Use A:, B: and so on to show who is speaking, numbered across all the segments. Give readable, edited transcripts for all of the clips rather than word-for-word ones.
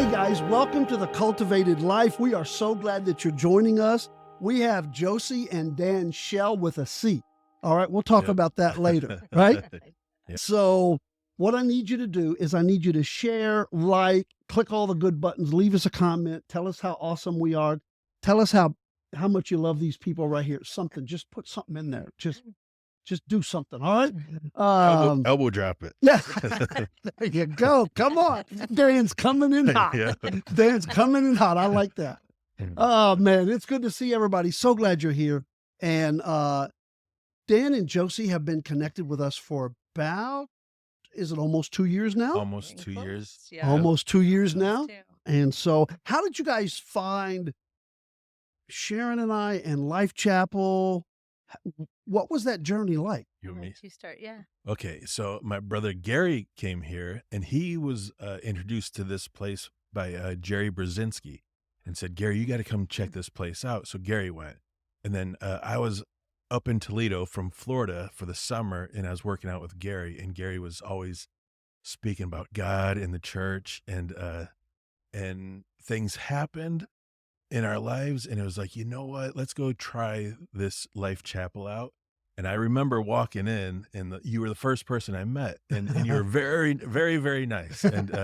A: Hey guys, welcome to the Cultivated Life. We are so glad that you're joining us. We have Josie and Dan Shell with a C. All right, we'll talk about that later, right?
B: Yep.
A: So what I need you to do is I need you to share, like, click all the good buttons, leave us a comment, tell us how awesome we are. Tell us how much you love these people right here. Something, just put something in there. Just do something, all right?
B: Elbow drop it.
A: Yeah, there you go. Come on. Dan's coming in hot.
B: Yeah.
A: Dan's coming in hot. I like that. Oh, man, it's good to see everybody. So glad you're here. And Dan and Josie have been connected with us for about, is it almost 2 years now?
B: Almost 2 years.
C: Yeah.
A: Almost 2 years now.
C: Too.
A: And so how did you guys find Sharon and I and Life Chapel? What was that journey like?
B: You and me.
C: You start, yeah.
B: Okay, so my brother Gary came here, and he was introduced to this place by Jerry Brzezinski, and said, "Gary, you got to come check this place out." So Gary went, and then I was up in Toledo from Florida for the summer, and I was working out with Gary, and Gary was always speaking about God and the church, and things happened in our lives, and it was like, you know what? Let's go try this Life Chapel out. And I remember walking in, and you were the first person I met, and you were very, very, very nice. And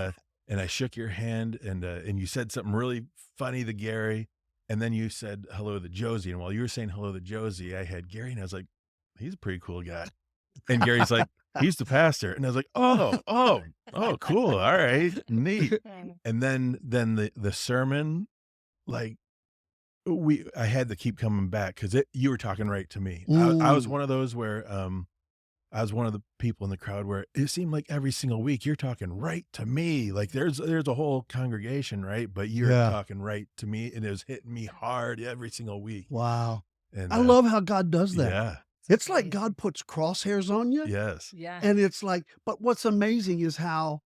B: I shook your hand, and you said something really funny to Gary, and then you said hello to Josie. And while you were saying hello to Josie, I had Gary, and I was like, he's a pretty cool guy. And Gary's like, he's the pastor, and I was like, oh, cool, all right, neat. And then the sermon, like, I had to keep coming back because you were talking right to me. I was one of those where I was one of the people in the crowd where it seemed like every single week you're talking right to me. Like there's a whole congregation, right? But you're talking right to me, and it was hitting me hard every single week.
A: Wow.
B: And
A: I love how God does that.
B: Yeah.
A: It's like God puts crosshairs on you.
B: Yes.
C: Yeah.
A: And it's like, but what's amazing is how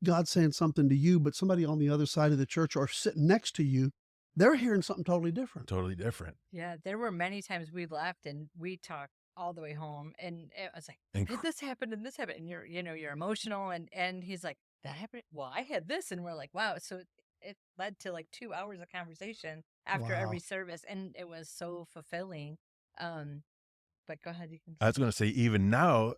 A: God's saying something to you, but somebody on the other side of the church or sitting next to you, they're hearing something totally different.
B: Totally different.
C: Yeah. There were many times we left and we talked all the way home, and it was like, did this happen and this happened? And you're emotional, and he's like, that happened. Well, I had this, and we're like, wow. So it led to like 2 hours of conversation after every service, and it was so fulfilling. But go ahead. You can.
B: I was going to say, even now,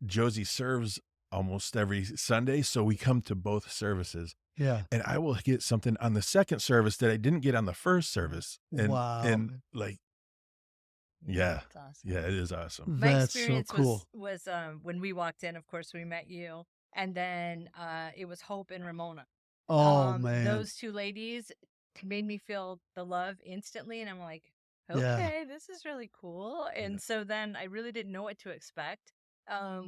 B: Josie serves almost every Sunday, so we come to both services.
A: Yeah.
B: And I will get something on the second service that I didn't get on the first service. And,
A: Wow.
B: And like, yeah.
C: That's awesome.
B: Yeah, it is awesome.
C: My
A: That's so
C: experience
A: cool.
C: was when we walked in, of course, we met you. And then it was Hope and Ramona.
A: Oh, man.
C: Those two ladies made me feel the love instantly. And I'm like,
A: Yeah.
C: okay, this is really cool. And so then I really didn't know what to expect.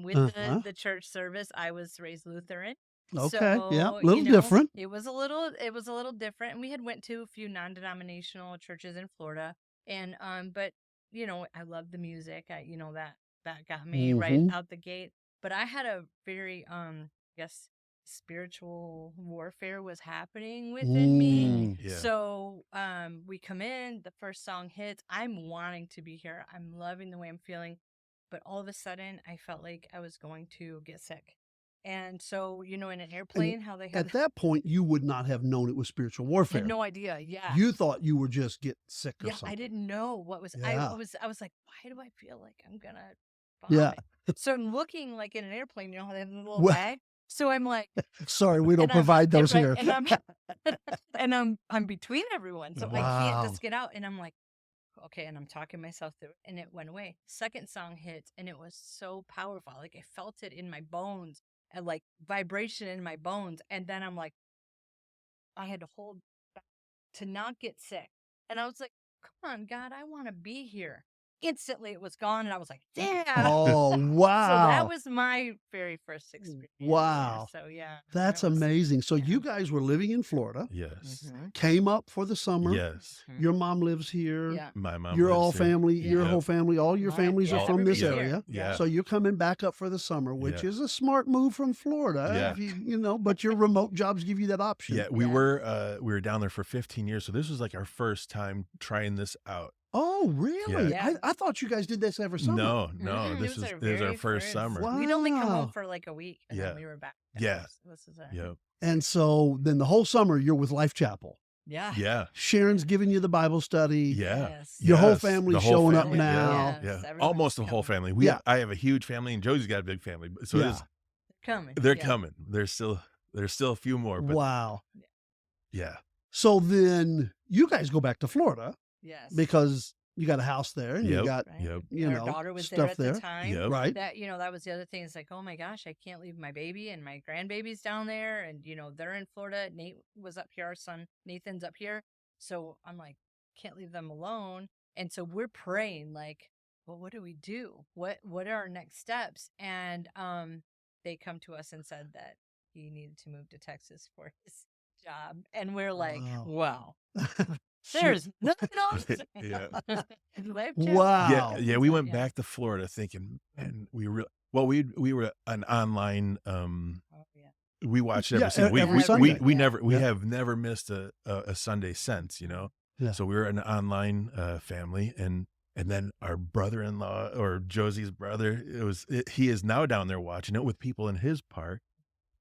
C: With the church service, I was raised Lutheran.
A: Okay.
C: So,
A: Yeah. A little different.
C: It was a little different. And we had went to a few non-denominational churches in Florida. And but I love the music. That got me right out the gate. But I had a very spiritual warfare was happening within me.
B: Yeah.
C: So we come in, the first song hits. I'm wanting to be here. I'm loving the way I'm feeling. But all of a sudden, I felt like I was going to get sick. And so, in an airplane, how they had...
A: At that point, you would not have known it was spiritual warfare.
C: I had no idea, yeah.
A: You thought you were just getting sick or something.
C: I didn't know what was...
A: Yeah.
C: I was like, why do I feel like I'm going to
A: Yeah.
C: vomit? So I'm looking like in an airplane, how they have a little
A: Well-
C: bag. So I'm like...
A: Sorry, we don't
C: and
A: provide those
C: right,
A: here.
C: And I'm between everyone, so I
A: Wow.
C: can't just get out. And I'm like, okay, and I'm talking myself through it, and it went away. Second song hits, and it was so powerful. Like I felt it in my bones, and like vibration in my bones. And then I'm like, I had to hold back to not get sick. And I was like, come on, God, I want to be here. Instantly, it was gone, and I was like, damn.
A: Oh, wow.
C: So that was my very first experience.
A: Wow.
C: So yeah.
A: That's
C: that was-
A: amazing. So you guys were living in Florida,
B: Yes.
A: came up for the summer.
B: Yes.
A: Your mom lives here.
C: Yeah.
B: My mom.
A: Your
B: lives
A: all
B: here.
A: family, your
B: Yeah.
A: whole family, all your
C: Right.
A: families are
C: Yeah,
A: from this
C: everybody's
A: area.
C: here.
B: Yeah.
A: So you're coming back up for the summer, which
B: Yeah.
A: is a smart move from Florida.
B: Yeah.
A: If but your remote jobs give you that option.
B: Yeah, we were down there for 15 years, so this was like our first time trying this out.
A: Oh, really?
C: Yeah.
A: I thought you guys did this every summer.
B: No,
C: Mm-mm,
B: this
C: it was
B: is
C: our
B: this is our
C: very
B: first summer.
A: Wow.
C: We'd only come home for like a week, and
B: Yeah.
C: then we were back.
B: Yeah.
C: This is our
B: Yep.
A: And so then the whole summer you're with Life Chapel.
C: yeah.
B: Yeah.
A: Sharon's giving you the Bible study.
B: Yeah.
C: Yes.
A: Your whole
B: Yes.
A: family's
B: The whole
A: showing up
B: family.
A: now.
B: Yeah.
C: Yes,
B: Yeah.
C: everyone's
B: Almost the whole
C: coming.
B: family.
A: Yeah.
B: I have a huge family, and Josie's got a big family. So
A: Yeah.
C: Coming.
B: they're
C: yeah.
B: coming. There's still a few more, but
A: Wow.
B: yeah.
A: So then you guys go back to Florida
C: Yes.
A: because you got a house there and you
B: Yep.
A: got,
C: Right.
B: Yep.
A: you
C: Our
A: know,
C: daughter was there
A: stuff
C: at
A: there.
C: the time.
B: Yep.
A: Right.
C: That that was the other thing. It's like, oh my gosh, I can't leave my baby and my grandbaby's down there, and they're in Florida. Nate was up here. Our son Nathan's up here, so I'm like, can't leave them alone. And so we're praying, like, well, what do we do? What are our next steps? And they come to us and said that he needed to move to Texas for his job, and we're like,
A: Wow.
C: wow. There's nothing else.
B: Yeah.
C: Life
A: Wow.
C: chapter.
B: Yeah. We went
C: Yeah.
B: back to Florida thinking, and we were an online.
C: Oh, yeah.
B: We watched
A: Yeah,
B: every single week.
A: every
B: We
A: Sunday.
B: we
A: Yeah.
B: have never missed a Sunday since,
A: Yeah.
B: So we were an online family, and then our brother-in-law, or Josie's brother, he is now down there watching it with people in his park.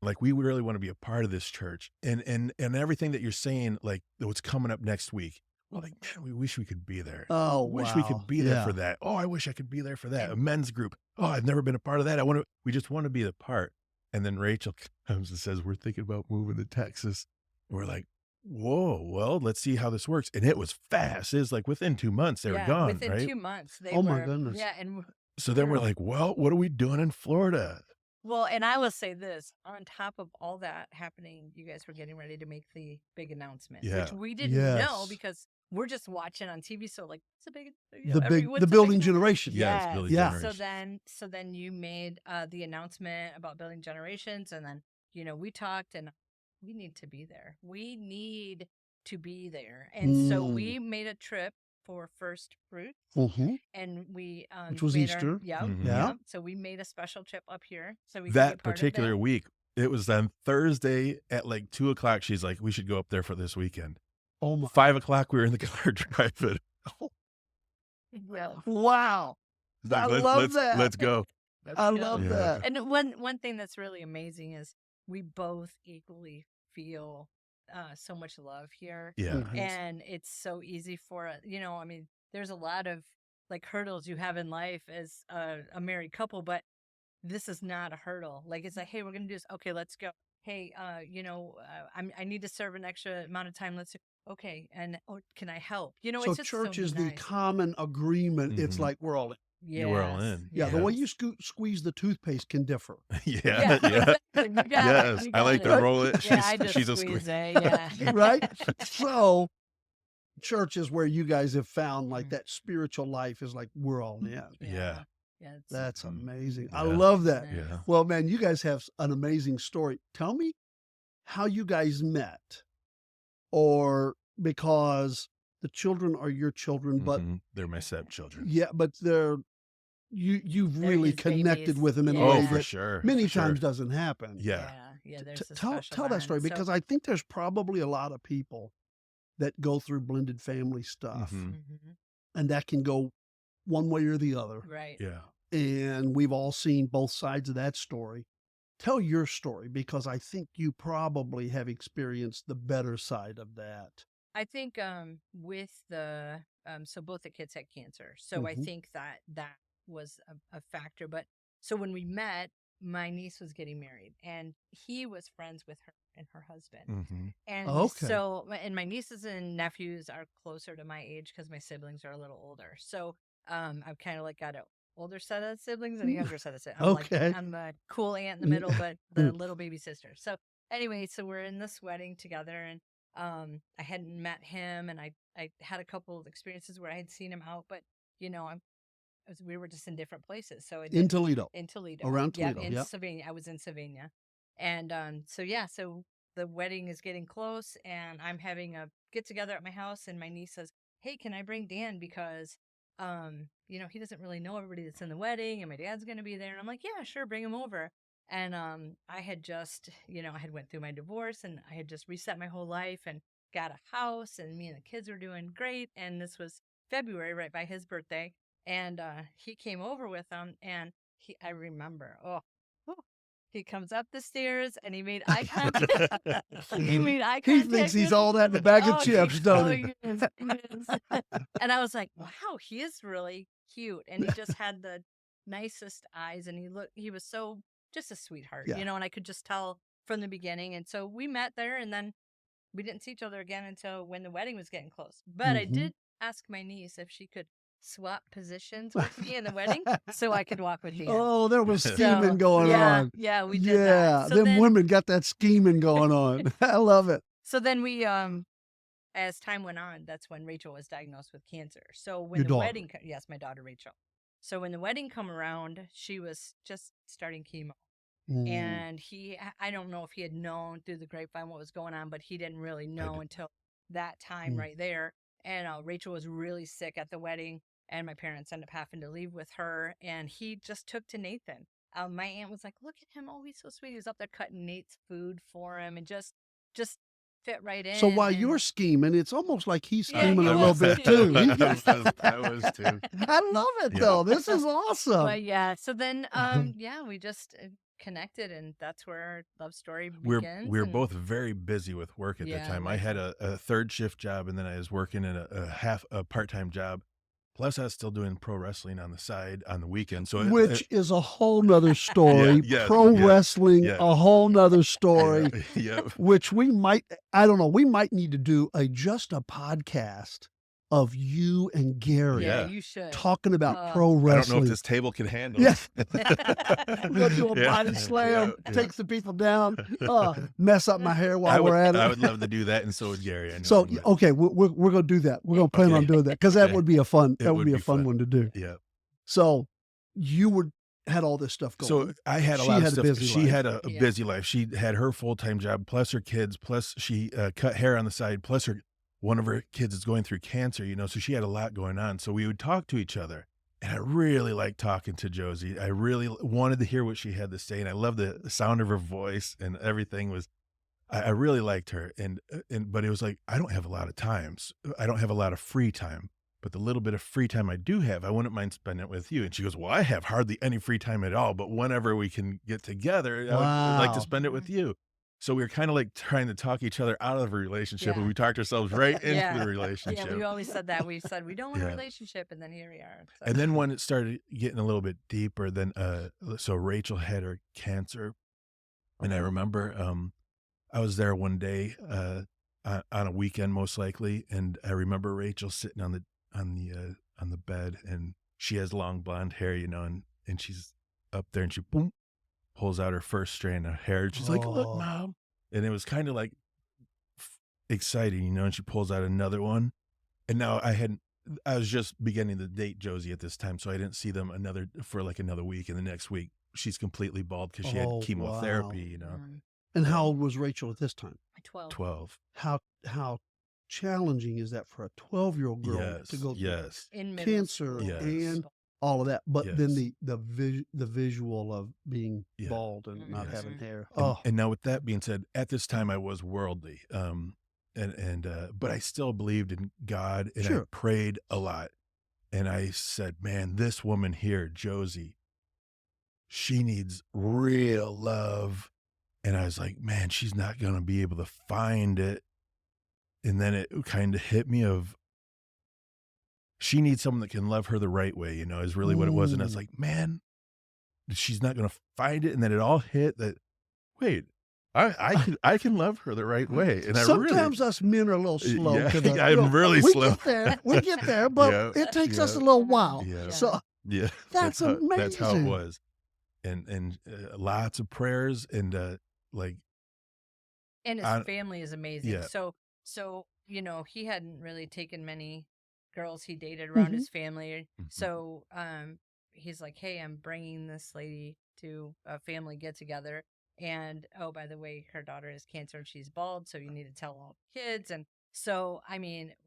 B: Like, we really want to be a part of this church, and everything that you're saying, like what's coming up next week. Well, like, man, we wish we could be there.
A: Oh,
B: Wish we
A: wow.
B: could be there for
A: Yeah.
B: that. Oh, I wish I could be there for that. A
C: And-
B: men's group. Oh, I've never been a part of that. We just want to be a part. And then Rachel comes and says, we're thinking about moving to Texas. And we're like, whoa, well, let's see how this works. And it was fast. It was like within 2 months they were gone,
C: within
B: right?
C: 2 months. They
A: Oh, my
C: were,
A: goodness.
C: Yeah, and
B: So then we're like, well, what are we doing in Florida?
C: well, and I will say this: on top of all that happening, you guys were getting ready to make the big announcement,
B: Yeah.
C: which we didn't know
A: Yes.
C: because we're just watching on TV. So, like, it's a big,
A: The building generation.
B: Yes, Building
A: Yeah.
B: Generation.
C: So then you made the announcement about building generations, and then we talked, and we need to be there. We need to be there, and so we made a trip for first fruit,
A: Mhm.
C: and we
A: Which was
C: made our-
A: Easter.
C: Yep,
B: Mhm.
A: Yeah.
C: yep. So we made a special trip up here, so we could be
B: That
C: part of
B: particular
C: that.
B: week, it was on Thursday at like 2:00. She's like, we should go up there for this weekend.
A: Oh, my.
B: 5:00, we were in the car driving.
C: Well,
A: Wow.
B: It's like,
A: I love that.
B: Let's go.
A: I
C: Yeah.
A: love
B: Yeah.
A: that.
C: and one thing that's really amazing is we both equally feel so much love here.
B: Yeah.
A: Mhm.
C: And it's so easy for I mean, there's a lot of like hurdles you have in life as a married couple, but this is not a hurdle. Like, it's like, hey, we're gonna do this. Okay, let's go. Hey, I need to serve an extra amount of time. Let's okay, and or can I help?
A: So
C: It's just
A: church
C: so
A: is the
C: nice.
A: common agreement. It's
B: Mhm.
A: like we're all in.
B: You were all
C: Yes,
B: in.
A: Yeah. The way
C: yes.
A: you squeeze the toothpaste can differ.
B: Yeah.
C: Yeah,
B: Yeah.
C: exactly. You got it,
B: Yes.
C: you
B: I
C: got
B: like
C: it.
B: to roll it.
C: Yeah, I just
B: she's a
C: squeeze
B: squeeze.
C: it. Yeah.
A: Right? So church is where you guys have found like
C: Mhm.
A: that spiritual life is like we're all in.
B: Yeah.
C: Yeah. It's
A: That's
B: Mhm.
A: amazing. I
B: Yeah.
A: love that.
C: nice.
B: Yeah.
A: Well, man, you guys have an amazing story. Tell me how you guys met, or because the children are your children, but
B: Mhm. They're my stepchildren.
A: yeah, but you've
C: They're
A: really
C: his
A: connected
C: babies.
A: with them in a
C: Yeah.
A: way
B: Oh, for
A: that
B: sure.
A: many
B: for sure.
A: times doesn't happen.
B: Yeah.
C: Yeah. There's a
A: Tell
C: special
A: that story
C: bond.
A: because I think there's probably a lot of people that go through blended family stuff,
B: Mhm.
A: and that can go one way or the other.
C: Right.
B: Yeah.
A: And we've all seen both sides of that story. Tell your story because I think you probably have experienced the better side of that.
C: I think with the so both the kids had cancer, so I
A: Mhm.
C: think that was a factor. But so when we met, my niece was getting married, and he was friends with her and her husband.
B: Mhm.
C: And
A: Okay.
C: so, and my nieces and nephews are closer to my age because my siblings are a little older. So I've kind of like got a older set of siblings and a younger set of siblings.
A: Okay.
C: I'm the cool aunt in the middle, but the little baby sister. So anyway, so we're in this wedding together, and I hadn't met him, and I had a couple of experiences where I had seen him out, but we were just in different places. So
A: In Toledo.
C: in Toledo,
A: Around
C: yeah,
A: Toledo,
C: in
A: yep.
C: Savannah. I was in Savannah, and so the wedding is getting close, and I'm having a get together at my house, and my niece says, "Hey, can I bring Dan because he doesn't really know everybody that's in the wedding, and my dad's going to be there." And I'm like, "Yeah, sure, bring him over." And I had just, I had went through my divorce, and I had just reset my whole life and got a house, and me and the kids were doing great, and this was February, right by his birthday, and he came over with them, and I remember, oh, he comes up the stairs and he made eye contact. He made eye
A: He
C: contact.
A: thinks he's
C: with
A: all that in a bag of chips, don't he?
C: He is. And I was like, wow, he is really cute, and he just had the nicest eyes, and he was so just a sweetheart,
A: Yeah.
C: and I could just tell from the beginning. And so we met there, and then we didn't see each other again until when the wedding was getting close. But I did ask my niece if she could swap positions with me in the wedding so I could walk with Dan.
A: Oh, there was scheming going on.
C: Yeah, we did that. So
A: them
C: then,
A: women got that scheming going on. I love it.
C: So then we, as time went on, that's when Rachel was diagnosed with cancer. So when
A: Your
C: the
A: daughter.
C: wedding, yes, my daughter Rachel. So when the wedding come around, she was just starting chemo. And I don't know if he had known through the grapevine what was going on, but he didn't really know until that time right there. And Rachel was really sick at the wedding, and my parents ended up having to leave with her, and he just took to Nathan. My aunt was like, look at him. Oh, he's so sweet. He was up there cutting Nate's food for him and just fit right in.
A: So while
C: and-
A: you're scheming, it's almost like he's
C: Yeah,
A: scheming
C: he
A: a little
C: was
A: bit
C: too.
A: too.
B: I was too.
A: I love it
B: Yeah.
A: though. This is awesome.
C: But yeah, so then, we just connected, and that's where our love story begins.
B: We were
C: and-
B: both very busy with work at that time. I had a third shift job, and then I was working in a part-time job. Plus, I was still doing pro wrestling on the side on the weekend. So
A: Which is a whole nother story.
B: Yeah,
A: Pro
B: yeah,
A: wrestling,
B: yeah.
A: a whole nother story.
B: Yeah.
A: Which we might, I don't know, we might need to do just a podcast of you and Gary
C: Yeah,
B: Yeah.
C: you should.
A: talking about
C: Uh,
A: pro
B: I don't know
A: wrestling.
B: if this table can handle
A: Yeah.
B: it.
A: Go do a
B: Yeah.
A: body slam,
B: Yeah.
A: take some people down, mess up my hair while
B: I would,
A: we're at it.
B: I would love to do that, and so would Gary. I know,
A: So
B: but-
A: okay, we're going to do that. We're going to plan on
B: Okay.
A: doing that because that
B: Okay.
A: would be a fun.
B: It
A: That would
B: would
A: be a
B: be
A: fun
B: fun.
A: one to do.
B: yeah.
A: So you had all this stuff going.
B: So I had a
A: She
B: lot
A: had
B: of
A: a
B: stuff.
A: busy
B: She
A: life.
B: had a
C: Yeah.
B: busy life. She had her full-time job, plus her kids, plus she cut hair on the side, plus one of her kids is going through cancer, so she had a lot going on. So we would talk to each other. And I really liked talking to Josie. I really wanted to hear what she had to say. And I loved the sound of her voice, and everything was, I really liked her. But it was like, I don't have a lot of times. I don't have a lot of free time. But the little bit of free time I do have, I wouldn't mind spending it with you. And she goes, well, I have hardly any free time at all. But whenever we can get together, I would like
A: Wow.
B: to spend it with you. So we were kind of like trying to talk each other out of a relationship, and
C: Yeah.
B: we talked ourselves right into
C: Yeah.
B: the
C: Yeah,
B: relationship.
C: we always said that. We said we don't want a
B: Yeah.
C: relationship, and then here we are. So.
B: And then when it started getting a little bit deeper, then so Rachel had her cancer, and I remember I was there one day on a weekend most likely, and I remember Rachel sitting on the bed, and she has long blonde hair, and she's up there, and she boom pulls out her first strand of hair, and she's like, "Look,
A: Oh.
B: Mom," and it was kind of like exciting, and she pulls out another one, and now I was just beginning to date Josie at this time, so I didn't see them for another week, and the next week she's completely bald because she had
A: Oh,
B: chemotherapy,
A: And how old was Rachel at this time?
C: 12.
B: 12.
A: How challenging is that for a 12-year-old girl
B: Yes,
A: to go through
B: yes.
C: In middle
A: cancer
C: school.
B: Yes.
A: and all of that? But then
B: Yes.
A: the visual of being
B: Yeah.
A: bald and not
B: Yes.
A: having hair.
B: And,
A: Oh,
B: and now with that being said, at this time I was worldly, but I still believed in God, and I
A: Sure.
B: prayed a lot, and I said, man, this woman here, Josie, she needs real love. And I was like, man, she's not going to be able to find it. And then it kind of hit me of, she needs someone that can love her the right way, is really what it was. And I was like, man, she's not going to find it. And then it all hit that, wait, I can love her the right way. And
A: sometimes us men are a little slow.
B: Yeah,
A: to the,
B: I'm really
A: we
B: slow.
A: We get there, but
B: Yeah,
A: it takes us a
B: yeah.
A: little while.
B: Yeah.
A: So
B: Yeah,
A: That's
B: That's how it
A: amazing.
B: was, and lots of prayers, and
C: And his
B: I-
C: family is amazing.
B: yeah.
C: So he hadn't really taken many girls he dated around his family.
B: Mhm.
C: So he's like, hey, I'm bringing this lady to a family get together, and oh, by the way, her daughter has cancer and she's bald, so you need to tell all the kids. And so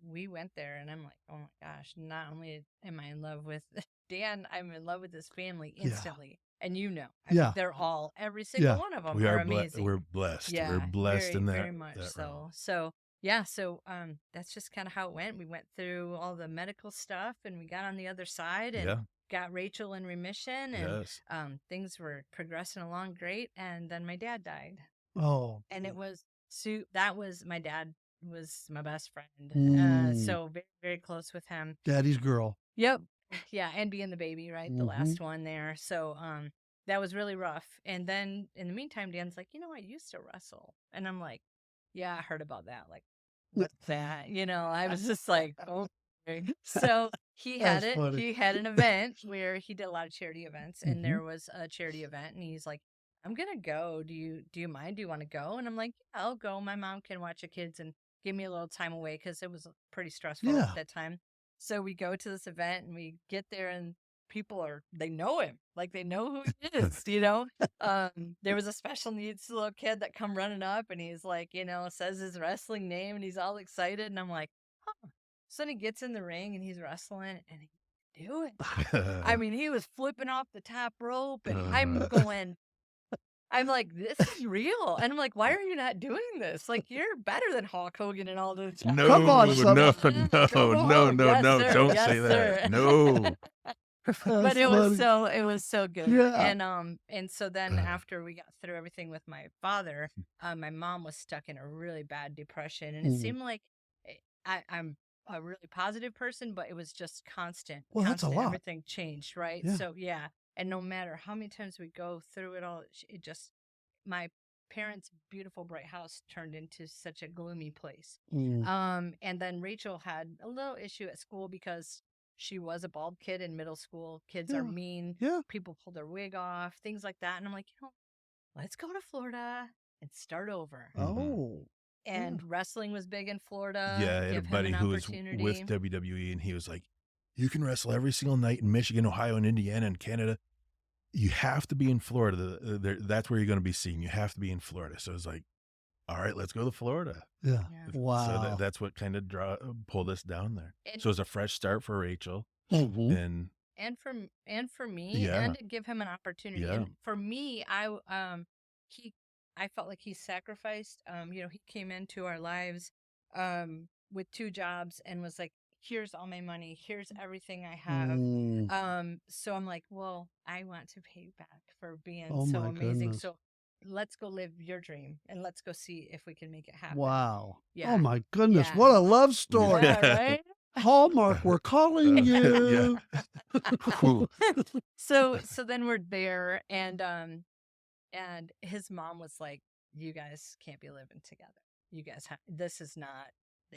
C: we went there, and I'm like, oh my gosh, not only am I in love with Dan, I'm in love with his family instantly. And I mean,
A: Yeah.
C: they're all, every single
A: Yeah.
C: one of them
B: we
C: are
B: are
C: amazing.
B: we're blessed.
C: Yeah,
B: we're blessed
C: very,
B: in that
C: very much
B: that realm.
C: so. So yeah, so that's just kind of how it went. We went through all the medical stuff and we got on the other side and
B: Yeah.
C: got Rachel in remission and
B: Yes.
C: things were progressing along great. And then my dad died.
A: Oh.
C: And it was that was my dad was my best friend.
A: Mm.
C: So very, very close with him.
A: Daddy's girl.
C: Yep. Yeah, and being the baby, right? The
A: Mm-hmm.
C: last one there. So that was really rough. And then in the meantime, Dan's like, I used to wrestle. And I'm like, yeah, I heard about that. Like, what's that? I was just like, okay. So he had
A: That's
C: it.
A: funny.
C: He had an event where he did a lot of charity events, and
A: Mhm.
C: there was a charity event, and he's like, I'm gonna go. Do you mind? Do you want to go? And I'm like, yeah, I'll go. My mom can watch the kids and give me a little time away because it was pretty stressful
A: Yeah.
C: at that time. So we go to this event and we get there and they know him. Like they know who he is. There was a special needs little kid that come running up and he's like, says his wrestling name and he's all excited. And I'm like, huh. So then he gets in the ring and he's wrestling and he can do it. I mean, he was flipping off the top rope and I'm like, this is real. And I'm like, why are you not doing this? Like, you're better than Hulk Hogan and all those.
B: No,
A: Come on,
B: no,
A: son.
B: no,
C: Come
B: no,
C: on.
B: no,
C: Yes,
B: no.
C: sir.
B: Don't
C: Yes,
B: say that.
C: sir.
B: No.
C: But
A: That's
C: it was
A: funny.
C: so good.
A: Yeah.
C: And so then after we got through everything with my father, my mom was stuck in a really bad depression, and it
A: Mm.
C: seemed like I'm a really positive person, but it was just constant.
A: Well, that's a
C: constant.
A: lot.
C: Everything changed, right?
A: Yeah.
C: So yeah, and no matter how many times we go through it all, it just my parents' beautiful bright house turned into such a gloomy place.
A: Mm.
C: And then Rachel had a little issue at school because she was a bald kid in middle school. Kids are
A: Yeah.
C: mean.
A: Yeah.
C: People pull their wig off, things like that. And I'm like, let's go to Florida and start over.
A: Oh.
C: And wrestling was big in Florida.
B: Yeah, I had a
C: Give him
B: buddy
C: an
B: who was
C: opportunity.
B: with WWE, and he was like, you can wrestle every single night in Michigan, Ohio, and Indiana and Canada. You have to be in Florida. That's where you're going to be seen. You have to be in Florida. So it's like, all right, let's go to Florida.
A: Yeah.
C: Yeah.
B: So
A: Wow.
B: that's what kind of pulled us down there.
C: And-
B: So it was a fresh start for Rachel.
A: Mhm.
B: And
C: for me,
B: Yeah.
C: and to give him an opportunity.
B: Yeah.
C: And for me, I felt like he sacrificed. He came into our lives with 2 jobs and was like, here's all my money, here's everything I have.
A: Mm.
C: So I'm like, well, I want to pay you back for being
A: Oh
C: so
A: my
C: amazing.
A: goodness.
C: So let's go live your dream and let's go see if we can make it happen.
A: Wow.
C: Yeah.
A: Oh my goodness.
C: Yeah.
A: What a love story.
C: Yeah, right?
A: Hallmark, we're calling you.
B: Cool.
C: So then we're there and his mom was like, you guys can't be living together. You guys this is not.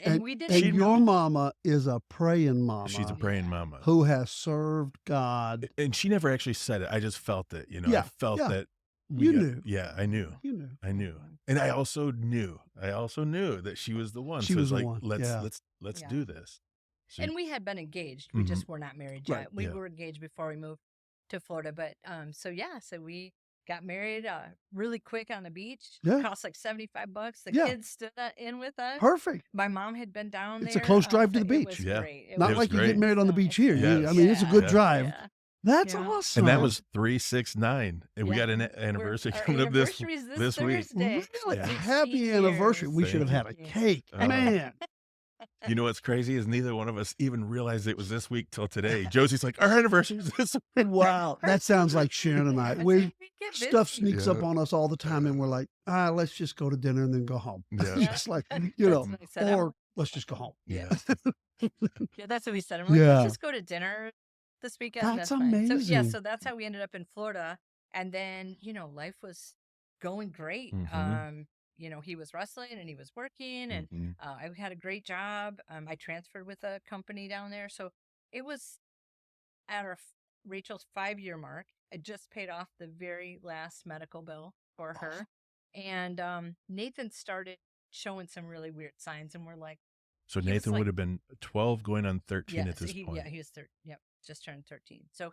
C: And we didn't
A: And your mama is a praying mama.
B: She's a praying
C: Yeah.
B: mama.
A: who has served God.
B: And she never actually said it. I just felt it. I
A: Yeah,
B: felt
A: yeah.
B: that.
A: You knew.
B: Yeah, I knew.
A: You knew.
B: I knew. And I also knew that she was the one.
A: She
B: So
A: was
B: it's
A: the
B: like,
A: one. Yeah.
B: let's
C: Yeah.
B: do this. So
C: And we had been engaged. We
B: Mhm.
C: just were not married yet.
A: Right,
C: We
B: yeah.
C: were engaged before we moved to Florida. But so we got married really quick on the beach.
A: Yeah.
C: Cost like $75. The
A: Yeah.
C: kids stood in with us.
A: Perfect.
C: My mom had been down
A: It's
C: there.
A: a close drive to
C: so
A: the
C: It
A: beach.
C: was
B: Yeah.
C: great. It
A: Not
B: was
A: like you
B: great.
A: get married on the beach here.
B: Yes.
A: I mean, it's a good
C: Yeah.
A: drive.
C: Yeah.
A: That's
C: Yeah.
A: awesome.
B: And that was 369. And we
C: Yeah.
B: got an anniversary
C: Our
B: coming up this
C: anniversary's
B: this week.
C: Thursday.
A: Really
B: Yeah.
A: happy
C: 16
A: anniversary.
C: years.
A: We should have had a
C: Thank you.
A: cake. Man.
B: You know what's crazy is neither one of us even realized it was this week till today. Josie's like, our anniversary is this week.
A: Wow. That sounds like Sharon and I. We
C: get
A: stuff
C: busy.
A: sneaks up
B: Yeah.
A: on us all the time and we're like, let's just go to dinner and then go home.
B: Yeah.
A: Just like,
C: That's what I said.
A: or let's just go home.
B: Yeah.
C: Yeah, that's what we said. I'm like,
A: Yeah.
C: let's just go to dinner this weekend.
A: That's
C: fine. So
A: amazing.
C: so that's how we ended up in Florida. And then, life was going great.
B: Mhm.
C: He was wrestling and he was working and
B: Mhm.
C: I had a great job. I transferred with a company down there. So it was at Rachel's 5-year mark. I just paid off the very last medical bill for her. And Nathan started showing some really weird signs and we're like,
B: So
C: He was
B: Nathan
C: like-
B: would have been 12 going on 13 at
C: so
B: this point.
C: he was just turned 13. So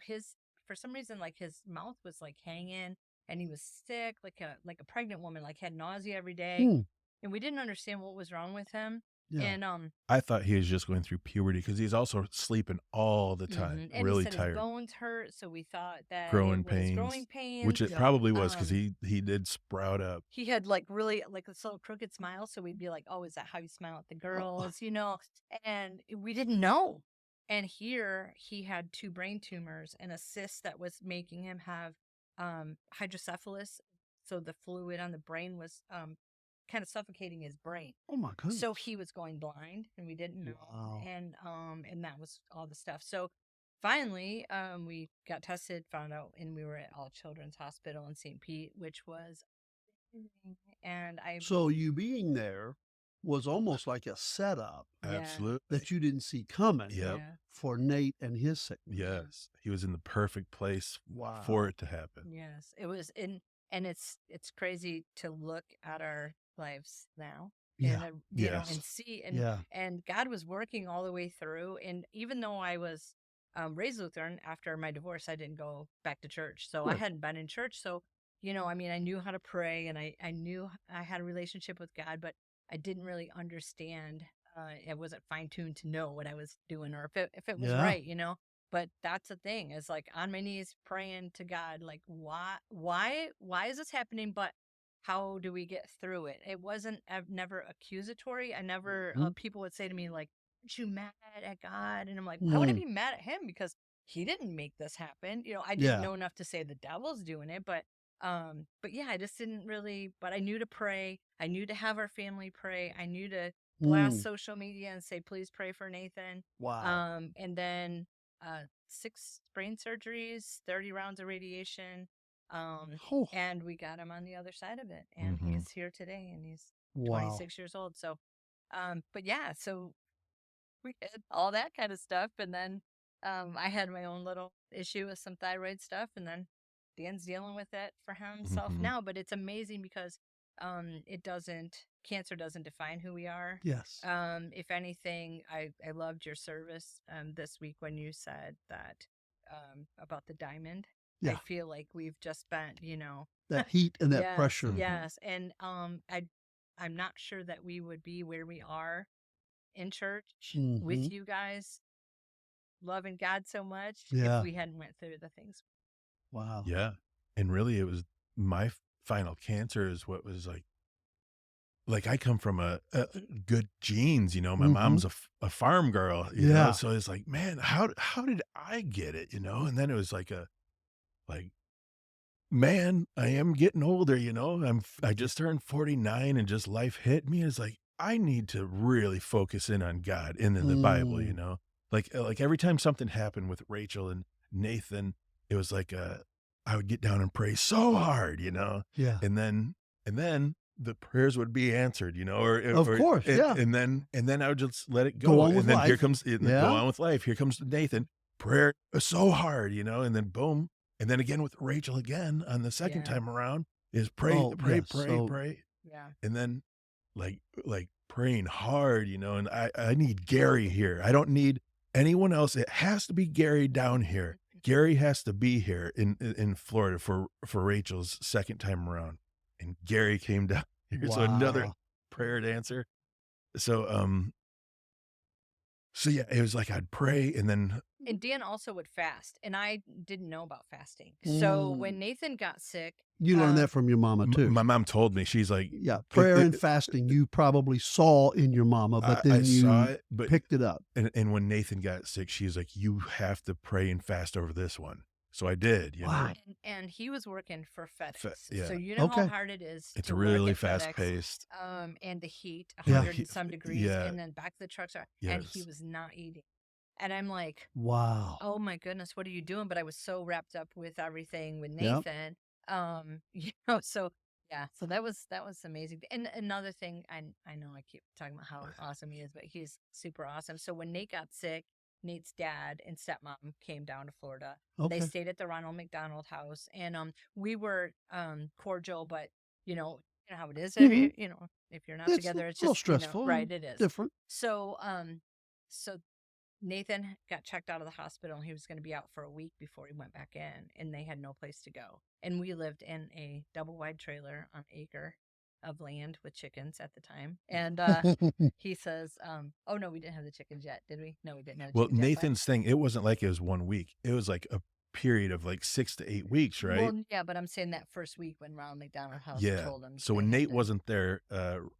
C: for some reason, like his mouth was like hanging and he was sick, like a pregnant woman, like had nausea every day.
A: Hmm.
C: And we didn't understand what was wrong with him.
A: Yeah.
C: And
B: I thought he was just going through puberty because he's also sleeping all the time,
C: and he
B: really
C: said his
B: tired,
C: bones hurt, so we thought that it
B: growing
C: was growing
B: pains, which
C: pains.
B: it
A: Yeah.
B: probably was because
C: Um,
B: he did sprout up.
C: he had like really like this little crooked smile, so we'd be like, "Oh, is that how you smile at the
A: Oh,
C: girls?" And we didn't know. And here he had two brain tumors and a cyst that was making him have hydrocephalus, so the fluid on the brain was kind of suffocating his brain.
A: oh my goodness.
C: So he was going blind, and we didn't know.
A: Wow.
C: And that was all the stuff. So finally, we got tested, found out, and we were at All Children's Hospital in St. Pete, which was amazing. And I,
A: So you being there was almost like a setup
C: yeah,
B: Absolutely.
A: that you didn't see coming
B: Yep.
C: yeah,
A: for Nate and his sickness.
B: Yes. He was in the perfect place
A: Wow.
B: for it to happen.
C: yes, it was in, and it's crazy to look at our lives now.
A: Yeah.
C: And you know,
B: Yes.
C: and see,
A: Yeah.
C: and God was working all the way through. And even though I was raised Lutheran, after my divorce, I didn't go back to church, so I
A: Good.
C: hadn't been in church. So I mean, I knew how to pray, and I knew I had a relationship with God, but I didn't really understand. It wasn't fine tuned to know what I was doing, or if it was
A: Yeah.
C: right. But that's the thing, is like on my knees praying to God, like, why is this happening? But how do we get through it? It wasn't never accusatory. I never,
A: Mhm.
C: people would say to me, like, aren't you mad at God? And I'm like, why would I
A: Mm.
C: be mad at him? Because he didn't make this happen. I didn't
A: Yeah.
C: know enough to say the devil's doing it, but yeah, I just didn't really, but I knew to pray. I knew to have our family pray. I knew to blast
A: Mm.
C: social media and say, please pray for Nathan.
A: Wow.
C: And then 6 brain surgeries, 30 rounds of radiation.
A: Oh,
C: And we got him on the other side of it. And
B: Mhm.
C: he's here today, and he's
A: wow.
C: 26 years old. So, but yeah, so we did all that kind of stuff. And then I had my own little issue with some thyroid stuff. And then Dan's dealing with it for himself
B: Mhm.
C: now. But it's amazing because cancer doesn't define who we are.
A: Yes.
C: If anything, I loved your service this week when you said that about the diamond. I
A: Yeah.
C: feel like we've just spent,
A: That heat and that
C: yes,
A: pressure.
B: Mhm.
C: yes. And I'm not sure that we would be where we are in church
A: Hmm.
C: with you guys loving God so much if
A: Yeah.
C: we hadn't went through the things.
A: Wow.
B: Yeah. And really, it was my final cancer is what was like I come from a good genes, my
A: Mhm.
B: mom's a farm girl,
A: Yeah.
B: so it's like, man, how did I get it, and then it was like, man, I am getting older, I just turned 49 and just life hit me. It's like, I need to really focus in on God and in the Bible,
A: Mm.
B: like every time something happened with Rachel and Nathan, it was like, I would get down and pray so hard,
A: Yeah.
B: and then the prayers would be answered,
A: Of course. Yeah.
B: and then I would just let it
A: Go
B: go.
A: on with
B: And then here
A: life.
B: comes, and then go
A: Yeah.
B: on with life. Here comes Nathan, prayer so hard, and then boom. And then again with Rachel again on the second
C: Yeah.
B: time around is pray,
A: Oh,
B: pray,
A: yes.
B: pray,
A: So
B: pray.
C: Yeah.
B: And then like praying hard, and I need Gary here. I don't need anyone else. It has to be Gary down here. Gary has to be here in Florida for Rachel's second time around. And Gary came down here. So another
A: wow.
B: prayer to answer. So so yeah, it was like I'd pray and then
C: And Dan also would fast, and I didn't know about fasting. So when
A: Mm.
C: Nathan got sick,
A: You learned that from your mama too.
B: my mom told me, she's like,
A: Yeah. Prayer and
B: it-
A: fasting you probably saw in your mama, but
B: I
A: then
B: saw
A: you
B: it, but
A: picked it up.
B: and when Nathan got sick, she's like, you have to pray and fast over this one. So I did,
A: Wow.
C: and he was working for FedEx.
B: yeah.
C: So you know how
A: Okay.
C: hard it is
B: It's
C: to work
B: really
C: at FedEx,
B: fast paced.
C: and the heat,
A: Yeah.
C: 100 and some degrees,
B: Yeah.
C: and then back to the trucks are, and he
B: Yes.
C: was not eating. And I'm like,
A: Wow.
C: oh my goodness, what are you doing? But I was so wrapped up with everything with
A: Yep.
C: Nathan. So yeah, so that was amazing. And another thing, I know I keep talking about how awesome he is, but he's super awesome. So when Nate got sick, Nate's dad and stepmom came down to Florida. They
A: Okay.
C: stayed at the Ronald McDonald House, and we were cordial, but you know how it is.
A: Mhm.
C: If you're not
A: It's
C: together,
A: a
C: it's
A: little
C: just
A: stressful.
C: right.
A: And
C: It is.
A: different.
C: So so Nathan got checked out of the hospital, and he was going to be out for a week before he went back in, and they had no place to go. And we lived in a double wide trailer on acre. of land with chickens at the time. And he says, oh no, we didn't have the chickens yet, did we? No, we didn't have the
B: Well,
C: chickens yet.
B: Nathan's thing, it wasn't like it was 1 week. It was like a period of like 6 to 8 weeks, right?
C: Well, yeah, but I'm saying that first week when Ronald McDonald House
B: Yeah.
C: told him.
B: So when Nate wasn't there,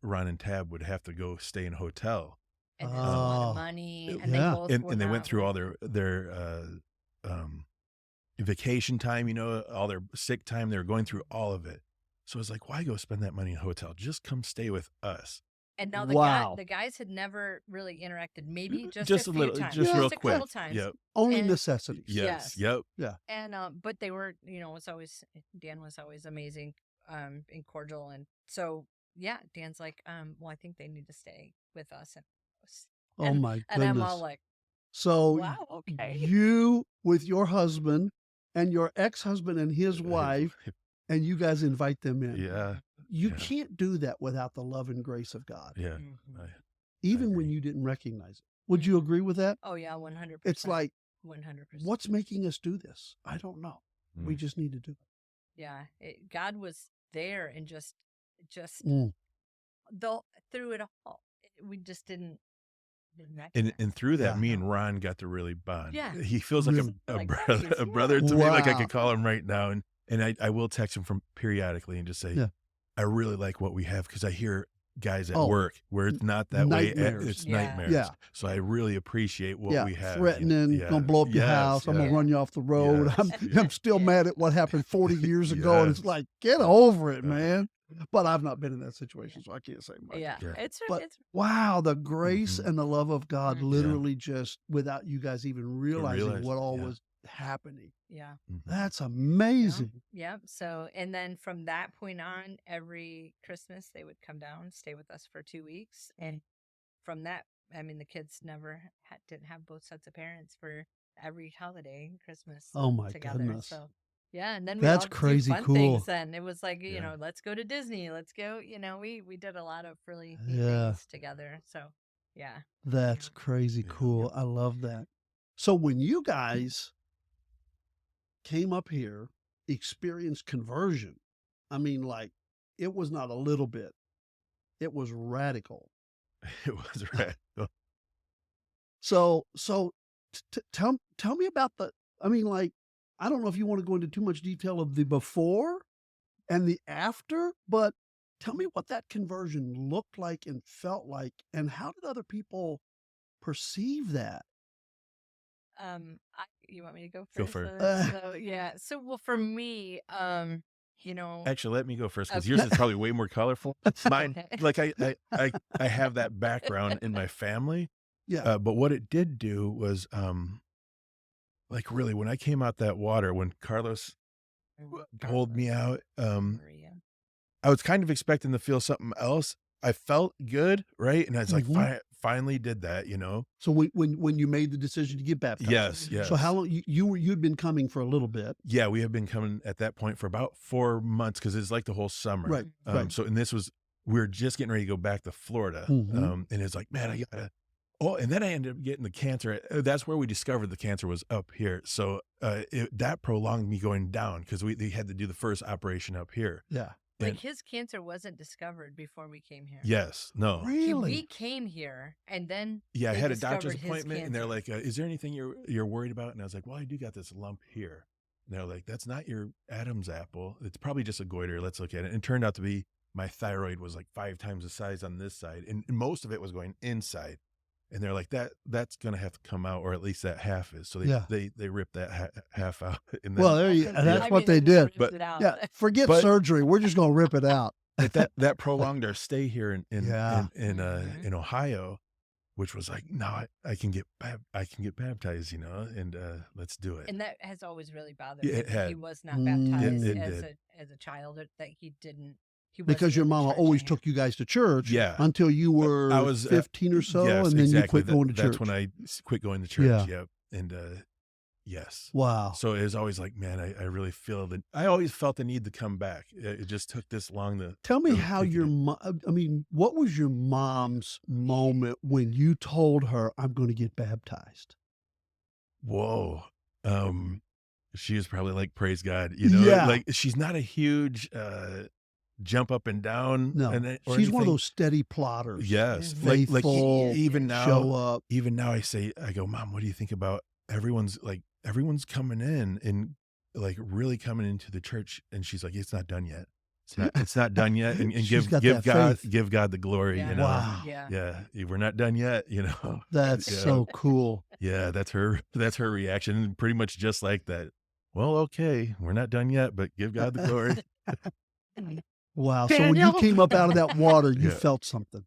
B: Ron and Tab would have to go stay in a hotel.
C: And there's a lot of money. And they both
B: and they went through all their vacation time, you know, all their sick time. They were going through all of it. So I was like, why go spend that money in a hotel? Just come stay with us.
C: And now the guys had never really interacted, maybe just a little, times.
B: Just real
C: a
B: quick.
C: couple times.
B: Yep.
A: Only necessities.
B: Yes. Yep.
A: Yeah.
C: And but they were, you know, Dan was always amazing, and cordial, and so yeah, Dan's like, well, I think they need to stay with us.
A: Oh my goodness.
C: And I'm all like,
A: so
C: wow, okay.
A: You with your husband and your ex-husband and his wife, and you guys invite them in.
B: Yeah.
A: You can't do that without the love and grace of God.
B: Yeah.
A: Even when you didn't recognize it. Would you agree with that?
C: Oh yeah, 100%.
A: It's like
C: 100%.
A: What's making us do this? I don't know. We just need to do it.
C: Yeah, God was there and just through it all. We just didn't recognize.
B: And through that, me and Ron got to really bond.
C: Yeah.
B: He feels like a brother to me, like I could call him right now. And I will text him from periodically and just say, I really like what we have, because I hear guys at work where it's not that way. It's nightmares.
A: Yeah.
B: So I really appreciate what we have.
A: Threatening, gonna blow up your house. I'm gonna run you off the road. I'm still mad at what happened 40 years ago. And it's like, get over it, man. But I've not been in that situation, so I can't say much.
C: Yeah. It's
A: wow, the grace and the love of God literally just, without you guys even realizing what all was happening.
C: Yeah.
A: That's amazing.
C: Yeah. So, and then from that point on, every Christmas they would come down, stay with us for 2 weeks. And from that, I mean, the kids never didn't have both sets of parents for every holiday, Christmas.
A: Oh my
C: together.
A: goodness.
C: So, yeah. And then
A: that's
C: all
A: crazy
C: fun
A: cool.
C: Things then it was like, you know, let's go to Disney. Let's go, you know, we did a lot of really neat things together. So, yeah.
A: That's crazy cool. I love that. So when you guys came up here, experienced conversion, I mean, like, it was not a little bit, it was radical.
B: It was radical.
A: So tell me about I mean, like, I don't know if you want to go into too much detail of the before and the after, but tell me what that conversion looked like and felt like, and how did other people perceive that?
C: You want me to go first?
B: Go first.
C: So well, for me, you know,
B: actually, let me go first, because yours is probably way more colorful. Mine, like I have that background in my family.
A: Yeah.
B: But what it did do was, like, really, when I came out that water, when Carlos pulled me out, I was kind of expecting to feel something else. I felt good, right? And I was like, finally did that, you know?
A: So when you made the decision to get baptized?
B: Yes.
A: So how long, you'd been coming for a little bit?
B: Yeah, we had been coming at that point for about 4 months, because it's like the whole summer.
A: Right.
B: So, and we were just getting ready to go back to Florida. And it's like, man, I gotta, and then I ended up getting the cancer. That's where we discovered the cancer was up here. So that prolonged me going down, because they had to do the first operation up here.
A: Yeah.
C: Like, his cancer wasn't discovered before we came here.
B: Yes. No.
A: Really?
C: We came here, and then
B: I had a doctor's appointment, and they're like, is there anything you're worried about? And I was like, well, I do got this lump here. And they're like, that's not your Adam's apple. It's probably just a goiter. Let's look at it. And it turned out to be, my thyroid was like 5 times the size on this side, and most of it was going inside. And they're like, that's going to have to come out, or at least that half is. So they ripped that half out.
A: Well, that's what they did.
B: But
A: forget surgery. We're just going to rip it out.
B: But that prolonged our stay here in Ohio, which was like, no, I can get baptized, you know, and let's do it.
C: And that has always really bothered me. He was not
A: Mm-hmm.
C: baptized as a child, that he didn't.
A: Because your mama always took you guys to church until you were 15 or so, and then you quit going to church.
B: That's when I quit going to church, yep. And yes.
A: Wow.
B: So it was always like, man, I really feel that. I always felt the need to come back. It just took this long to.
A: Tell me how what was your mom's moment when you told her, I'm going to get baptized?
B: Whoa. She was probably like, praise God, you know, like, she's not a huge jump up and down
A: No,
B: or
A: she's one of
B: anything.
A: those steady plotters.
B: Yes,
A: Faithful,
B: even
A: show
B: now,
A: up.
B: I go, Mom, what do you think about everyone's coming in and like really coming into the church? And she's like, it's not done yet. It's not done yet. And
A: She's got that faith.
B: give God the glory.
C: Yeah.
B: You know,
A: Wow.
C: Yeah.
B: we're not done yet. You know,
A: That's
B: Yeah.
A: so cool.
B: Yeah, that's her reaction, and pretty much just like that. Well, okay, we're not done yet, but give God the glory.
A: Wow. So when you came up out of that water, you
B: Yeah.
A: felt something.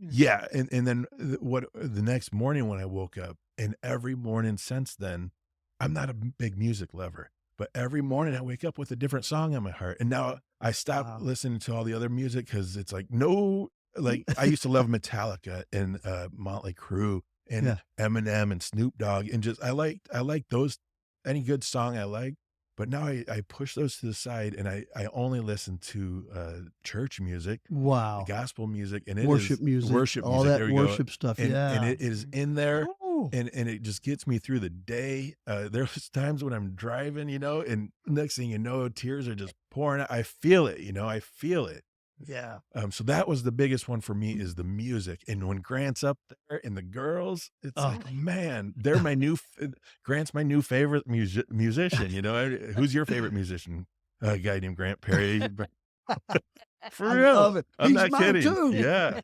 B: Yeah, and then the next morning when I woke up, and every morning since then, I'm not a big music lover, but every morning I wake up with a different song on my heart, and now I stopped
A: Wow.
B: listening to all the other music because it's like no, like I used to love Metallica and Motley Crue and
A: Yeah.
B: Eminem and Snoop Dogg, and just I like those any good song I like. But now I push those to the side, and I only listen to church music,
A: Wow.
B: gospel music, and it
A: Worship
B: is
A: music,
B: worship
A: all
B: music.
A: that
B: There we go.
A: worship stuff.
B: And
A: Yeah.
B: it is in there,
A: Ooh.
B: and it just gets me through the day. There's times when I'm driving, you know, and next thing you know, tears are just pouring out. I feel it, you know, I feel it.
A: Yeah.
B: So that was the biggest one for me is the music. And when Grant's up there and the girls, it's
A: Oh.
B: like, man, they're my Grant's my new favorite musician. You know, who's your favorite musician? A guy named Grant Perry. For
A: I
B: real.
A: love it.
B: I'm
A: He's
B: not
A: mine
B: kidding.
A: too.
B: Yeah.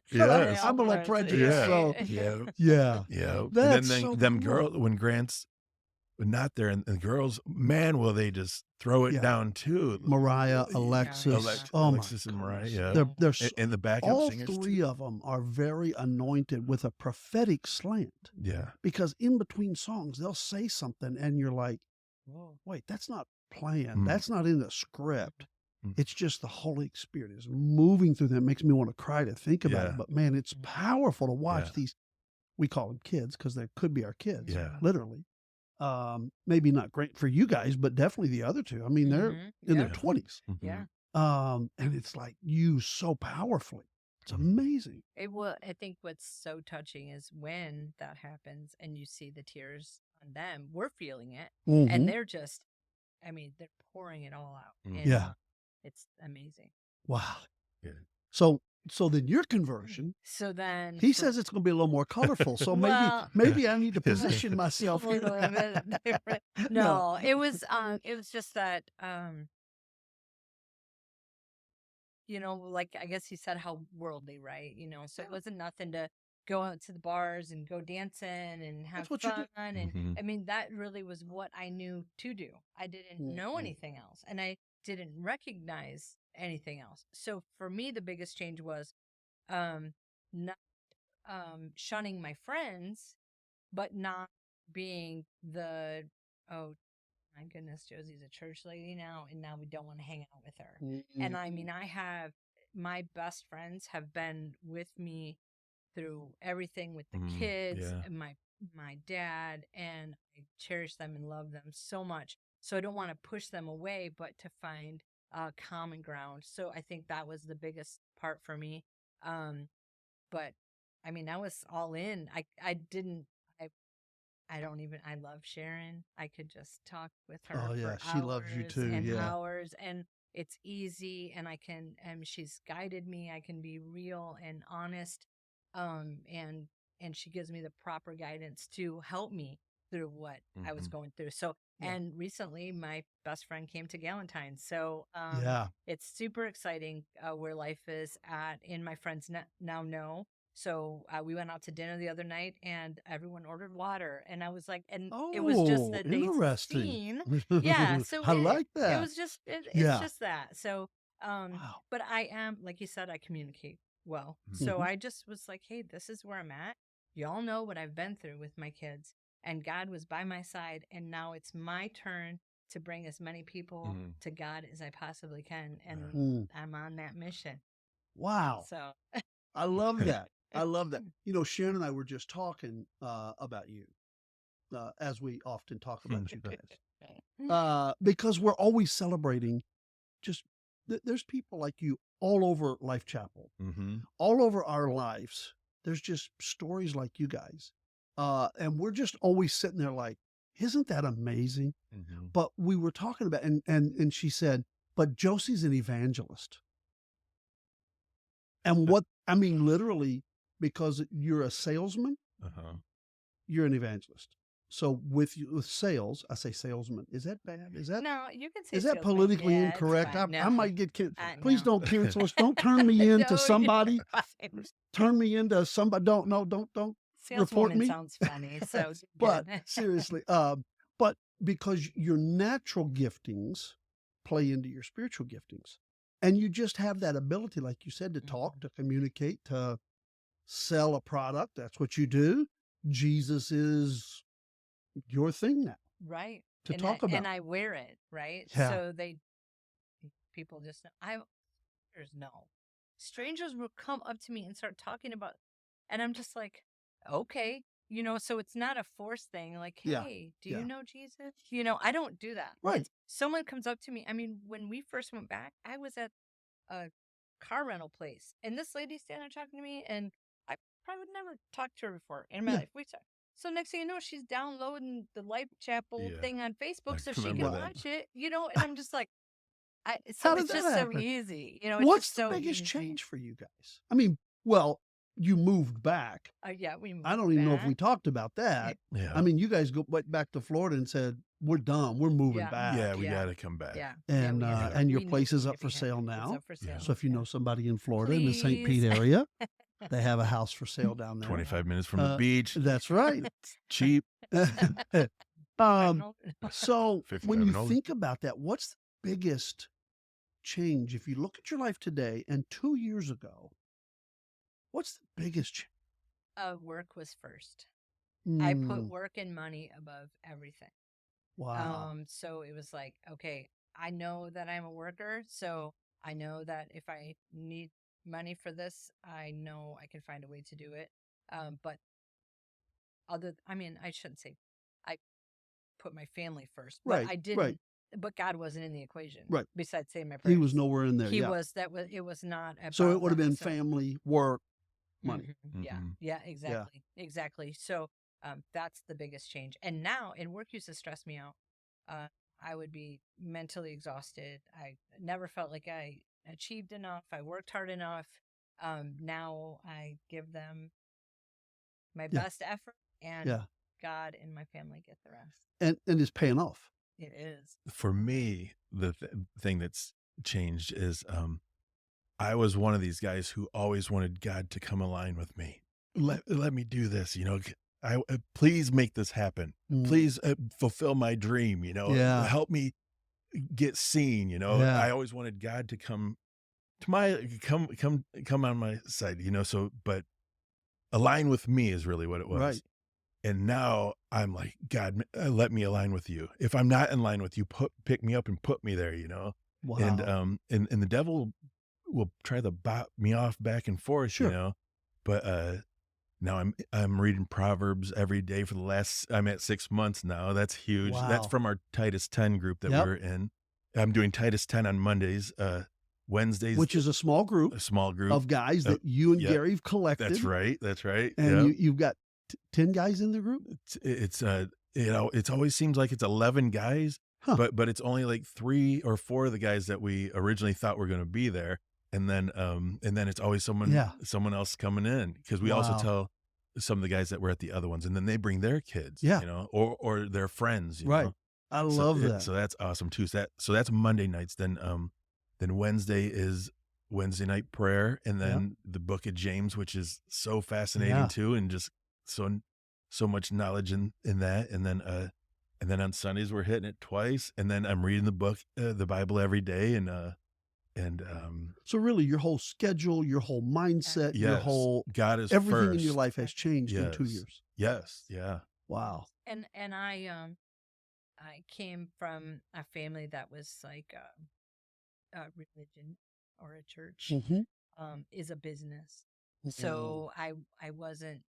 A: Shut up.
B: Yes.
A: I'm like prejudiced.
B: Yeah.
A: So
B: Yeah.
A: yeah.
B: Yeah. And
A: That's
B: then
A: so
B: them
A: cool.
B: girls, when Grant's not there, and the girls, man, will they just throw it
A: Yeah.
B: down too.
A: Mariah,
C: Yeah.
A: Alexis. Oh
B: Alexis
A: my
B: and Mariah,
A: goodness.
B: yeah.
A: They're
B: And the backup
A: all
B: singers
A: three
B: too.
A: of them are very anointed with a prophetic slant,
B: Yeah.
A: because in between songs they'll say something and you're like,
C: Whoa.
A: wait, that's not planned.
B: Mm.
A: That's not in the script.
B: Mm.
A: It's just the Holy Spirit is moving through them. It makes me want to cry to think about
B: Yeah.
A: it. But man, it's powerful to watch
B: Yeah.
A: these. We call them kids because they could be our kids,
B: Yeah.
A: literally. Maybe not great for you guys, but definitely the other two. I mean, they're in their
C: Yeah.
A: 20s.
B: Mhm.
C: Yeah.
A: And it's like used so powerfully. It's amazing.
C: I think what's so touching is when that happens and you see the tears on them. We're feeling it,
A: Mhm.
C: and they're just, I mean, they're pouring it all out.
B: Mhm.
C: And
A: Yeah.
C: it's amazing.
A: Wow.
B: Yeah.
A: So then your conversion,
C: So then
A: he says it's going to be a little more colorful. So
C: Well-
A: maybe I need to position myself
C: a little
A: here.
C: bit different. No, it was just that you know, like I guess he said how worldly, right? You know, so it wasn't nothing to go out to the bars and go dancing and have
A: That's what you do.
C: fun. And
B: Mhm.
C: I mean, that really was what I knew to do. I didn't know
A: Mhm.
C: anything else, and I didn't recognize anything else. So for me, the biggest change was not shunning my friends, but not being the, oh my goodness, Josie's a church lady now, and now we don't want to hang out with her. And I mean, my best friends have been with me through everything with the kids
B: yeah.
C: and my dad, and I cherish them and love them so much. So I don't want to push them away, but to find common ground. So I think that was the biggest part for me. But I mean, I was all in. I love Sharon. I could just talk with her
A: Oh, yeah,
C: for
A: she loves you
C: hours
A: too,
C: and
A: yeah.
C: hours, and it's easy, and she's guided me. I can be real and honest, and she gives me the proper guidance to help me through what I was
B: Mhm.
C: going through. So,
A: Yeah.
C: and recently my best friend came to Galentine's, so
A: Yeah.
C: it's super exciting where life is at, and my friends now know. So we went out to dinner the other night, and everyone ordered water, and I was like, and it was just that they'd
A: interesting.
C: seen, yeah. So
A: I like that.
C: It was just it's
A: Yeah.
C: just that. So
A: Wow.
C: but I am, like you said, I communicate well.
B: Mhm.
C: So I just was like, hey, this is where I'm at. Y'all know what I've been through with my kids, and God was by my side, and now it's my turn to bring as many people to God as I possibly can, and
A: Mm.
C: I'm on that mission.
A: Wow.
C: So
A: I love that. I love that. You know, Sharon and I were just talking about you, as we often talk about you guys, because we're always celebrating. Just there's people like you all over Life Chapel,
B: Mhm.
A: all over our lives. There's just stories like you guys, and we're just always sitting there like, isn't that amazing?
B: Mhm.
A: But we were talking about, and she said, but Josie's an evangelist. And what I mean, literally, because you're a salesman, you're an evangelist. So with sales, I say salesman. Is that bad? Is that
C: No, you can say
A: is that
C: salesman.
A: politically
C: Yeah, it's
A: incorrect?
C: fine.
A: I
C: No.
A: might get please
C: No.
A: don't cancel us. Don't turn me into
C: No, you're
A: somebody.
C: fine.
A: Turn me into somebody. Don't report
C: Saleswoman
A: me.
C: sounds funny. So
A: But
C: good.
A: seriously, but because your natural giftings play into your spiritual giftings, and you just have that ability, like you said, to talk, to communicate, to sell a product. That's what you do. Jesus is your thing now
C: Right.
A: to
C: And
A: talk
C: I,
A: about.
C: and I wear it, right?
A: Yeah.
C: So people just know. There's no. Strangers will come up to me and start talking about, and I'm just like, okay, so it's not a forced thing. Like,
A: Yeah.
C: hey, do
A: Yeah.
C: you know Jesus? I don't do that.
A: Right.
C: It's, someone comes up to me. I mean, when we first went back, I was at a car rental place, and this lady standing there talking to me, and I probably would never talked to her before in my
A: Yeah.
C: life. So next thing you know, she's downloading the Life Chapel
B: Yeah.
C: thing on Facebook
B: I
C: so she can
B: remember that.
C: watch it, and I'm just like,
A: How
C: so
A: did
C: it's
A: that
C: just so
A: happen?
C: easy. It's
A: What's
C: just
A: the
C: so
A: biggest
C: easy.
A: change for you guys? I mean, well, you moved back.
C: Yeah, we moved
A: I don't even know if
C: back.
A: we talked about that.
B: Yeah.
A: I mean, you guys went back to Florida and said, we're done. We're moving
C: Yeah.
A: back.
B: Yeah, we
C: Yeah.
B: got to come back.
C: Yeah.
A: And
C: we had to-
A: and your
C: we knew
A: place
C: we
A: is
C: needed
A: up
C: to
A: for
C: be
A: sale
C: happy.
A: now.
C: It's up for
B: Yeah.
C: sale.
A: So if you know somebody in Florida in the St.
C: Please.
A: Pete area, they have a house for sale down there.
B: 25 minutes from the beach.
A: That's right.
B: Cheap.
A: So
B: 55
A: when you
B: and older.
A: think about that, what's the biggest change if you look at your life today and 2 years ago? What's the biggest change?
C: Work was first. I put
A: Mm,
C: work and money above everything.
A: wow.
C: So it was like, okay, I know that I'm a worker, so I know that if I need money for this, I know I can find a way to do it. But I shouldn't say I put my family first, but
A: Right,
C: I didn't.
A: right.
C: But God wasn't in the equation.
A: Right.
C: Besides saying my prayers,
A: He was nowhere in there.
C: He
A: Yeah.
C: was. It was not.
A: So it
C: about
A: would have
C: that,
A: been
C: so-
A: family, work, money.
C: Yeah,
B: Mhm.
C: yeah, exactly. So that's the biggest change. And now, and work used to stress me out. I would be mentally exhausted. I never felt like I achieved enough. I worked hard enough. Now I give them my best effort, and
A: Yeah.
C: God and my family get the rest.
A: And it's paying off.
C: It is.
B: For me, the thing that's changed is I was one of these guys who always wanted God to come align with me. Let me do this, please make this happen.
A: Mm.
B: Please fulfill my dream,
A: Yeah.
B: help me get seen,
A: Yeah.
B: I always wanted God to come on my side, but align with me is really what it was.
A: Right.
B: And now I'm like, God, let me align with you. If I'm not in line with you, pick me up and put me there,
A: Wow.
B: and the devil will try to bop me off back and forth,
A: Sure.
B: but now I'm reading Proverbs every day for I'm at 6 months now. That's huge. That's
A: Wow.
B: from our Titus 10 group that
A: Yep.
B: we're in. I'm doing Titus 10 on Mondays, Wednesdays,
A: Which is a small group
B: a small group
A: of guys that you and
B: yep.
A: Gary have collected.
B: That's right. That's right.
A: And
B: Yep.
A: you've got 10 guys in the group?
B: It's it always seems like it's 11 guys,
A: Huh.
B: but it's only like 3 or 4 of the guys that we originally thought were going to be there. And then it's always someone else coming in, because we also
A: Wow.
B: tell some of the guys that were at the other ones, and then they bring their kids,
A: Yeah.
B: or their friends,
A: Right.
B: know?
A: I love that.
B: So that's awesome too. So that's Monday nights. Then Wednesday is Wednesday night prayer, and then the book of James, which is so fascinating too, and just so much knowledge in that. And then on Sundays we're hitting it twice, and then I'm reading the Bible every day, and
A: So really your whole schedule, your whole mindset, your
B: yes,
A: whole
B: God is
A: everything in your
B: first.
A: life has changed in 2
B: Yes.
A: years.
B: Yes, yeah.
A: Wow.
C: And I came from a family that was like a religion or a church
A: Mm-hmm.
C: is a business. So I wasn't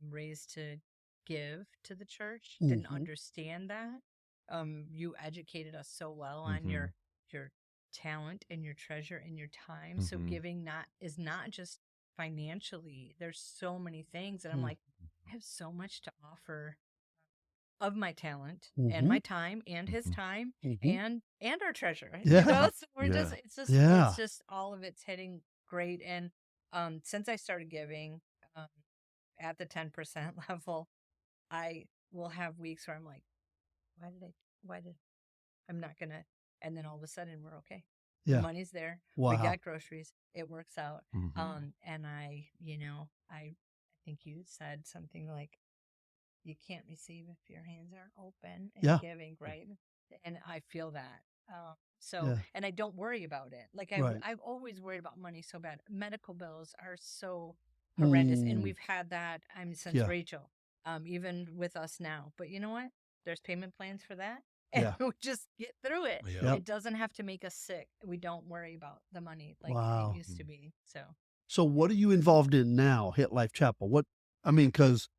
C: raised to give to the church. Didn't
A: Mhm.
C: understand that. You educated us so well on your talent and your treasure and your time. So
B: Mhm.
C: giving is not just financially. There's so many things, and I'm like, I have so much to offer of my talent and my time and his time
A: Mhm.
C: and our treasure.
A: Yeah.
C: So we're
B: Yeah.
C: it's
A: Yeah.
C: just all of it's hitting great. And Since I started giving um, at the 10% level, I will have weeks where I'm like, why did, I'm not gonna, and then all of a sudden we're okay. The
A: Yeah.
C: money's there. We
A: Wow.
C: got groceries. It works out.
B: Mhm.
C: And I think you said something like, you can't receive if your hands aren't open and
A: Yeah.
C: giving, right? And I feel that. So,
A: Yeah.
C: and I don't worry about it. Like
A: Right.
C: I've always worried about money so bad. Medical bills are so horrendous, and we've had that. Since
A: Yeah.
C: Rachel, even with us now. But you know what? There's payment plans for that, and
A: Yeah.
C: we just get through it.
B: Yeah.
A: Yep.
C: It doesn't have to make us sick. We don't worry about the money like
A: Wow.
C: it used to be.
A: So what are you involved in now, Hit Life Chapel? Because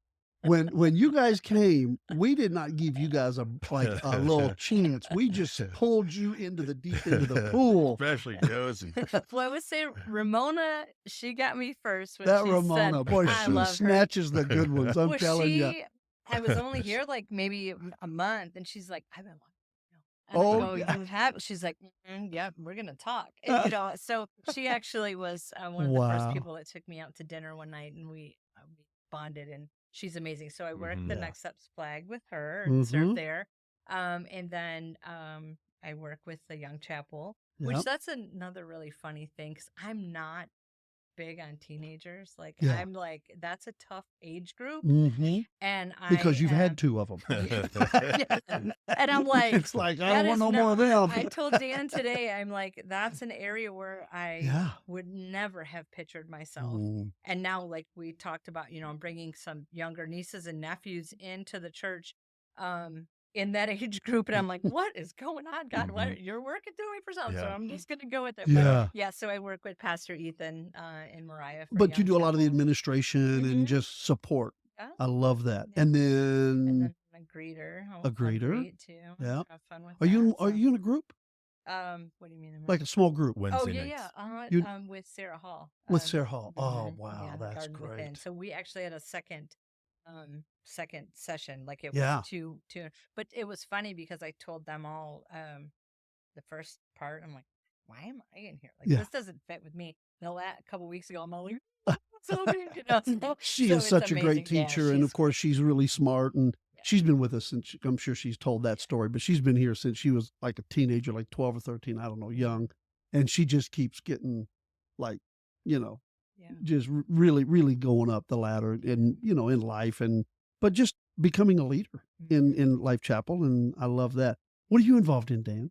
A: when you guys came, we did not give you guys a little chance. We just pulled you into the deep end of the pool.
B: Especially Josie.
C: Well, I would say Ramona, she got me first when
A: That
C: she
A: Ramona,
C: said,
A: boy,
C: I
A: she
C: love her.
A: snatches the good ones. I'm
C: Well,
A: telling you.
C: I was only here like maybe a month, and she's like, I've been wanting to know. And
A: Oh,
C: I go,
A: yeah.
C: you have? She's like, yeah, we're going to talk. And, so she actually was one of the first
A: Wow.
C: people that took me out to dinner one night, and we bonded, and she's amazing. So I worked the
B: Yeah.
C: Next Steps flag with her and
A: Mhm.
C: served there. And then I work with the Young Chapel, which
A: Yep.
C: that's another really funny thing, because I'm not big on teenagers. Like
A: Yeah.
C: I'm like, that's a tough age group.
A: Mhm.
C: And I
A: Because you've had two of them.
C: Yeah. And I'm like,
A: It's like, I
C: that
A: don't want
C: is
A: no more of them.
C: I told Dan today, I'm like, that's an area where I
A: Yeah.
C: would never have pictured myself.
A: Mm.
C: And now, like we talked about, I'm bringing some younger nieces and nephews into the church in that age group. And I'm like, what is going on, God? What you're working through me for something. So
B: Yeah.
C: I'm just going to go with it.
A: Yeah.
C: But yeah, so I work with Pastor Ethan and Mariah. For
A: But you
C: Young
A: do a lot of the
C: Chapel.
A: administration and
C: Mhm.
A: just support.
C: Yeah.
A: I love that.
C: Yeah.
A: And
C: And
A: then
C: then a greeter.
A: a greeter.
C: Greet too.
A: Yeah.
C: Have fun with
A: Are you
C: that.
A: in a group?
C: What do you mean?
A: Like a small group?
B: Wednesday
C: Oh
B: nights.
C: yeah. With Sarah Hall.
A: With Sarah Hall. Oh,
C: Mhm,
A: wow.
C: yeah,
A: That's
C: Garden Within.
A: great.
C: So we actually had a second session. Like it
A: Yeah.
C: was two, but it was funny because I told them all the first part. I'm like, why am I in here? Like
A: Yeah.
C: this doesn't fit with me. A couple weeks ago, I'm all like, so good,
A: She
C: so
A: is
C: it's
A: such a great
C: amazing. Yeah,
A: teacher. And of course, she's really smart. And
C: Yeah.
A: she's been with us since, I'm sure she's told that story, but she's been here since she was like a teenager, like 12 or 13, I don't know, young. And she just keeps getting like,
C: yeah.
A: just really, really going up the ladder in, in life but just becoming a leader in Life Chapel. And I love that. What are you involved in, Dan?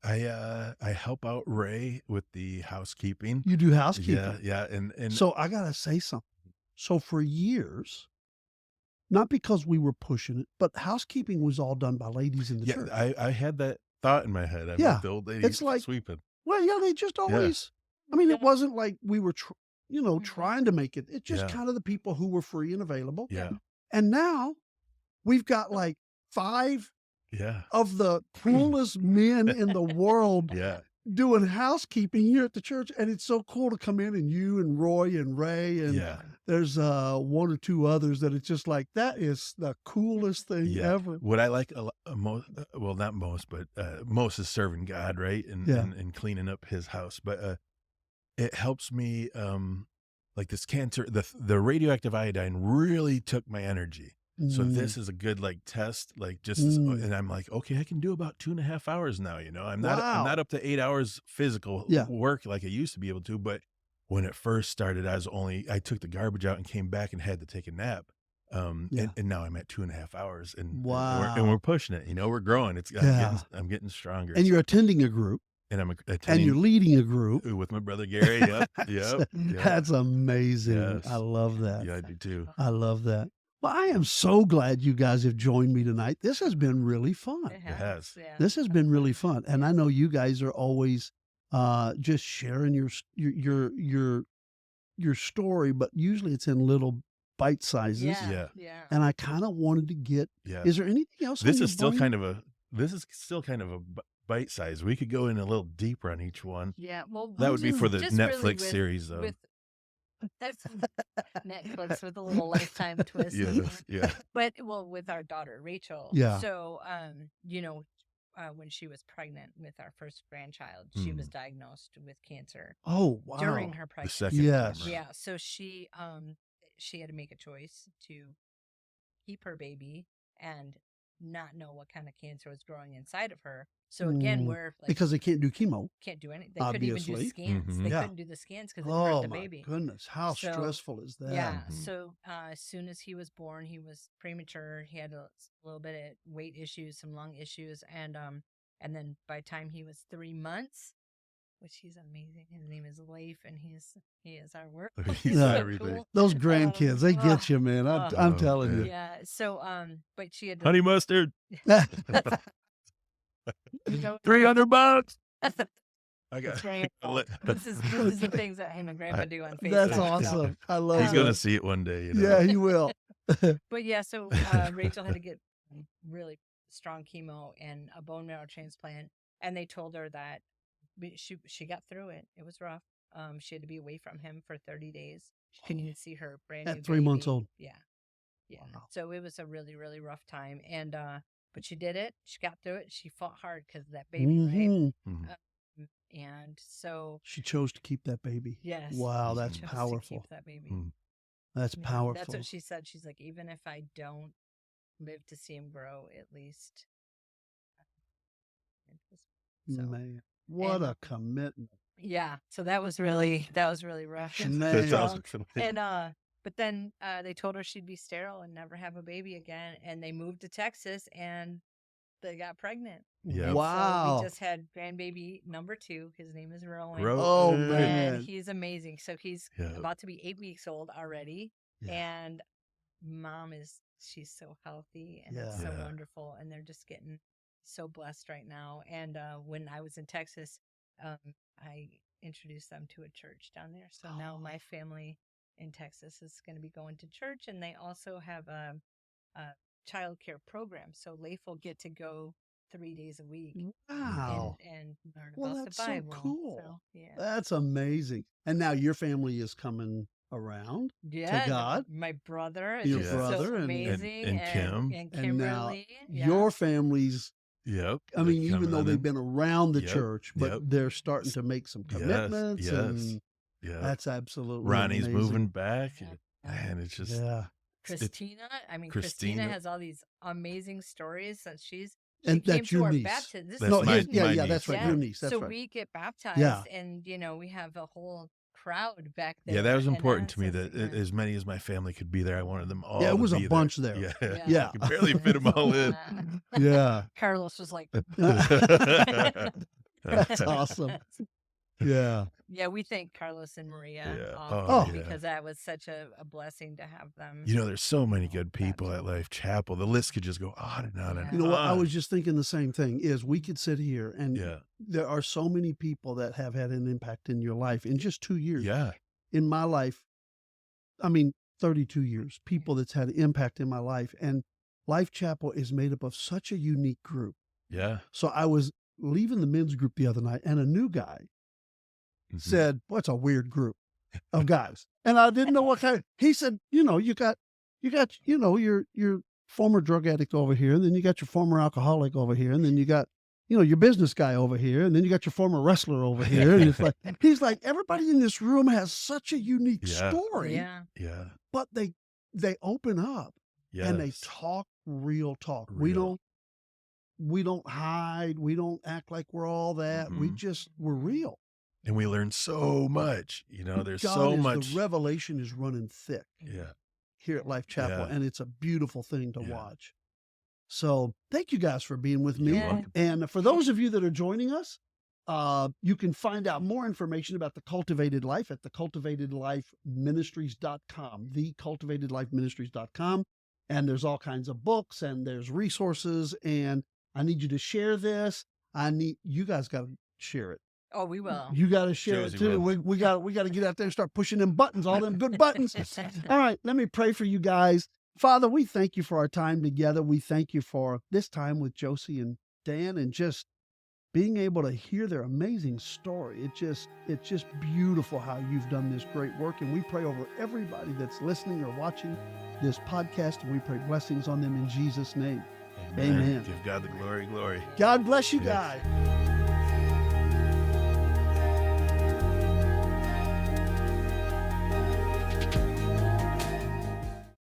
B: I help out Ray with the housekeeping.
A: You do housekeeping.
B: Yeah, and
A: So I got to say something. So for years, not because we were pushing it, but housekeeping was all done by ladies in the
B: yeah,
A: church.
B: I had that thought in my head. I'm
A: Yeah,
B: like the old lady
A: it's like-
B: sweeping.
A: Well, yeah, they just always, I mean, it wasn't like we were, trying to make it. It's just
B: Yeah.
A: kind of the people who were free and available.
B: Yeah,
A: And now we've got like 5
B: yeah,
A: of the coolest men in the world
B: yeah,
A: doing housekeeping here at the church. And it's so cool to come in, and you and Roy and Ray and
B: yeah.
A: there's 1 or 2 others that it's just like, that is the coolest thing
B: Yeah.
A: ever.
B: What I like most, well, not most, but most is serving God, right? And cleaning up his house. But it helps me, like this cancer, the radioactive iodine really took my energy. So this is a good like test, like just, and I'm like, okay, I can do about 2.5 hours now. I'm not up to 8 hours physical work like I used to be able to. But when it first started, I took the garbage out and came back and had to take a nap. And now I'm at 2.5 hours, and we're pushing it. We're growing. I'm getting stronger.
A: And you're attending a group,
B: and I'm
A: and
B: attending
A: you're leading a group.
B: with my brother Gary. Yep.
A: That's amazing.
B: Yes.
A: I love that.
B: Yeah, I do too.
A: I love that. Well, I am so glad you guys have joined me tonight. This has been really fun.
C: It
B: has.
C: Yeah.
A: This has been really fun, and I know you guys are always just sharing your story, but usually it's in little bite sizes.
C: Yeah.
A: And I kind of wanted to get.
B: Yeah.
A: Is there anything else?
B: This is still kind of a bite size. We could go in a little deeper on each one.
C: Yeah. Well,
B: That would be for the
C: just really
B: Netflix series, though.
C: That's Netflix with a little Lifetime twist.
B: Yeah.
C: But with our daughter Rachel.
A: Yeah.
C: So when she was pregnant with our first grandchild. She was diagnosed with cancer
A: Oh,
C: during
A: wow.
C: her
B: The
C: pregnancy.
B: second
A: Yes.
B: time around.
C: Yeah, so she had to make a choice to keep her baby and not know what kind of cancer was growing inside of her. So again,
A: Mm,
C: we're like,
A: because they can't do chemo,
C: can't do anything. They couldn't even do
A: obviously.
C: scans. They
A: Yeah.
C: couldn't do the scans because it hurt
A: Oh,
C: the
A: my
C: baby.
A: goodness. How
C: So,
A: stressful is that?
C: Yeah. So as soon as he was born, he was premature. He had a little bit of weight issues, some lung issues, and then by the time he was 3 months, which he's amazing. His name is Leif, and he is our work.
B: He's
C: so
B: everything.
C: cool.
A: Those
C: I love
A: grandkids, they
C: him.
A: get you, man. I'm
B: Oh,
A: telling you.
C: Yeah. So but she had to,
B: Honey mustard,
C: you know,
B: $300. I got.
C: That's right. This is the things that him and Grandpa do on FaceTime.
A: That's
C: so-
A: awesome. I love
B: He's
A: that.
B: gonna see it one day. You know?
A: Yeah, he will.
C: But yeah, so Rachel had to get really strong chemo and a bone marrow transplant, and they told her that she got through it. It was rough. She had to be away from him for 30 days. She couldn't even see her brand new
A: At 3 months
C: baby.
A: old.
C: Yeah.
A: Wow.
C: So it was a really, really rough time, and but she did it. She got through it. She fought hard because of that baby, right?
A: Mhm.
C: And so
A: She chose to keep that baby.
C: yes,
A: Wow,
C: she
A: that's
C: chose to
A: powerful.
C: keep that baby.
A: That's
C: Yeah,
A: powerful.
C: That's what she said. She's like, even if I don't live to see him grow, at least. So,
A: Man, what
C: and,
A: a commitment.
C: yeah. So that was really rough. and
A: Man.
C: strong. And but then they told her she'd be sterile and never have a baby again. And they moved to Texas and they got pregnant.
B: Yeah.
C: And
A: Wow.
C: So we just had grandbaby number 2. His name is Rowan.
A: Oh,
B: Rowan.
A: man.
C: And he's amazing. So he's
B: Yeah.
C: about to be 8 weeks old already.
A: Yeah.
C: And she's so healthy and it's so
B: Yeah.
C: wonderful. And they're just getting so blessed right now. And when I was in Texas, I introduced them to a church down there. So now my family in Texas is going to be going to church. And they also have a child care program. So Leif will get to go 3 days a week.
A: Wow.
C: And learn
A: Well,
C: about
A: that's
C: the
A: so
C: Bible.
A: cool.
C: So, yeah.
A: That's amazing. And now your family is coming around
C: Yeah,
A: to God.
C: my brother is
A: Your
C: just
A: brother
C: so
A: and
C: amazing,
B: and Kim.
C: and
A: And now
C: Kimberly. Yeah.
A: your family's,
B: Yep.
A: I mean, even though they've been around the
B: Yep,
A: church, but
B: yep.
A: they're starting to make some commitments.
B: Yes.
A: And
B: Yeah.
A: that's absolutely
B: Ronnie's
A: amazing.
B: moving back.
C: Yeah.
B: Man, it's just
A: Yeah.
C: Christina, Christina
B: Christina.
C: has all these amazing stories that she
A: And
C: came
A: that's
C: to
A: your
C: our
A: niece.
C: baptism. This
B: That's
C: is
B: my-
C: his
A: yeah,
B: my
A: yeah,
B: niece.
A: that's right.
C: Yeah.
A: Your niece. That's
C: so
A: right.
C: we get baptized,
A: Yeah.
C: and we have a whole crowd back there.
B: Yeah, that was
C: and
B: important to me
C: that's
B: that
C: yeah.
B: as many as my family could be there, I wanted them all.
A: Yeah, it
B: to
A: was a
B: be
A: bunch there.
B: Yeah,
A: Yeah.
B: I could barely fit them all in.
A: Yeah.
C: Carlos was like,
A: That's awesome. Yeah.
C: Yeah, we thank Carlos and Maria
B: Yeah.
C: often
A: Oh,
B: yeah.
C: because that was such a blessing to have them.
B: You know, there's so many good people at Life Chapel. The list could just go on and on and on.
A: You know what? I was just thinking the same thing is we could sit here and
B: Yeah.
A: there are so many people that have had an impact in your life in just 2 years.
B: Yeah.
A: In my life, 32 years, people that's had an impact in my life. And Life Chapel is made up of such a unique group.
B: Yeah.
A: So I was leaving the men's group the other night and a new guy
B: Mhm.
A: said, "Well, it's a weird group of guys." And I didn't know what kind. He said, you got, your former drug addict over here, and then you got your former alcoholic over here, and then you got, your business guy over here, and then you got your former wrestler over here. And it's like, he's like, everybody in this room has such a unique
B: Yeah.
A: story,
C: Yeah.
B: Yeah.
A: but they open up
B: Yes.
A: and they talk real talk.
B: Real.
A: We don't hide. We don't act like we're all that. We're real.
B: And we learn so much. There's
A: God
B: so
A: is,
B: much.
A: the revelation is running thick
B: Yeah.
A: here at Life Chapel,
B: Yeah.
A: and it's a beautiful thing to
B: Yeah.
A: watch. So thank you guys for being with me.
B: You're welcome.
A: And for those of you that are joining us, you can find out more information about the Cultivated Life at thecultivatedlifeministries.com, thecultivatedlifeministries.com. And there's all kinds of books and there's resources. And I need you to share this. You guys got to share it.
C: Oh, we will.
A: You got to share
B: Josie
A: it too.
B: will.
A: We got to get out there and start pushing them buttons, all them good buttons. All right, let me pray for you guys. Father, we thank you for our time together. We thank you for this time with Josie and Dan and just being able to hear their amazing story. It's just beautiful how you've done this great work. And we pray over everybody that's listening or watching this podcast. And we pray blessings on them in Jesus' name. Amen.
B: Give God the glory, glory.
A: God bless you
B: Yeah.
A: guys.